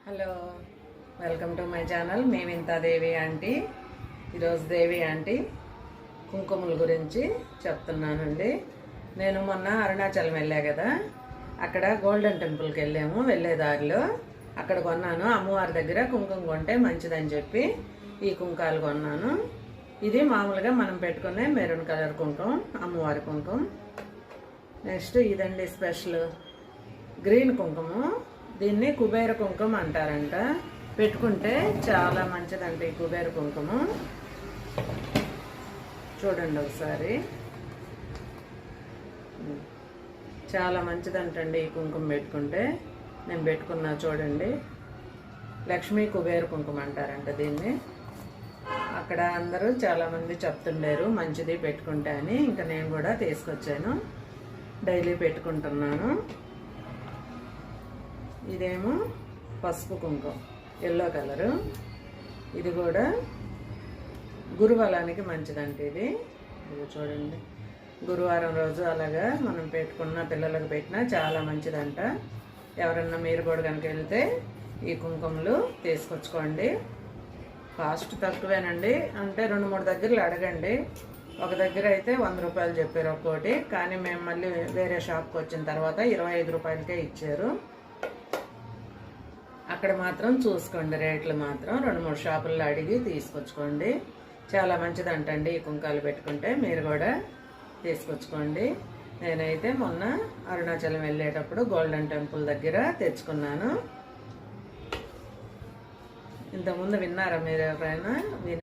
Hello, welcome to my channel. మేమింతా Devi aunty. ఈరోజు Devi aunty కుంకుమల గురించి చెప్తున్నానండి. నేను మొన్న అరుణాచలం వెళ్ళా కదా, అక్కడ గోల్డెన్ టెంపుల్కి వెళ్ళాము. వెళ్ళే దారిలో అక్కడ కొన్నాను. అమ్మవారి దగ్గర కుంకుమ కొంటే మంచిదని చెప్పి ఈ కుంకాలు కొన్నాను. ఇది మామూలుగా మనం పెట్టుకునే మెరూన్ కలర్ కుంకుమ, అమ్మవారి కుంకుమ. నెక్స్ట్ ఇదండి స్పెషల్ గ్రీన్ కుంకుమ. దీన్ని కుబేర కుంకుమ అంటారంట. పెట్టుకుంటే చాలా మంచిదంట ఈ కుబేర కుంకుమ. చూడండి ఒకసారి, చాలా మంచిదంటండి ఈ కుంకుమ పెట్టుకుంటే. నేను పెట్టుకున్నా చూడండి. లక్ష్మీ కుబేర కుంకుమ అంటారంట దీన్ని. అక్కడ అందరూ చాలామంది చెప్తుండారు మంచిది పెట్టుకుంటే అని. ఇంకా నేను కూడా తీసుకొచ్చాను, డైలీ పెట్టుకుంటున్నాను. ఇదేమో పసుపు కుంకుమ, ఎల్లో కలరు. ఇది కూడా గురువారానికి మంచిదంటే ఇది చూడండి. గురువారం రోజు అలాగా మనం పెట్టుకున్న పిల్లలకు పెట్టినా చాలా మంచిదంట. ఎవరన్నా మీరు కూడా కనుక వెళ్తే ఈ కుంకుమలు తీసుకొచ్చుకోండి. కాస్ట్ తక్కువేనండి. అంటే 2-3 దగ్గరలు అడగండి. ఒక దగ్గర అయితే 100 రూపాయలు చెప్పారు ఒక్కోటి, కానీ మేము మళ్ళీ వేరే షాప్కి వచ్చిన తర్వాత 25 రూపాయలకే ఇచ్చారు. అక్కడ మాత్రం చూసుకోండి, రేట్లు మాత్రం 2-3 షాపుల్లో అడిగి తీసుకొచ్చుకోండి. చాలా మంచిదంటండి ఈ కుంకాలు పెట్టుకుంటే. మీరు కూడా తీసుకొచ్చుకోండి. నేనైతే మొన్న అరుణాచలం వెళ్ళేటప్పుడు గోల్డెన్ టెంపుల్ దగ్గర తెచ్చుకున్నాను. ఇంతకుముందు విన్నారా మీరు ఎవరైనా?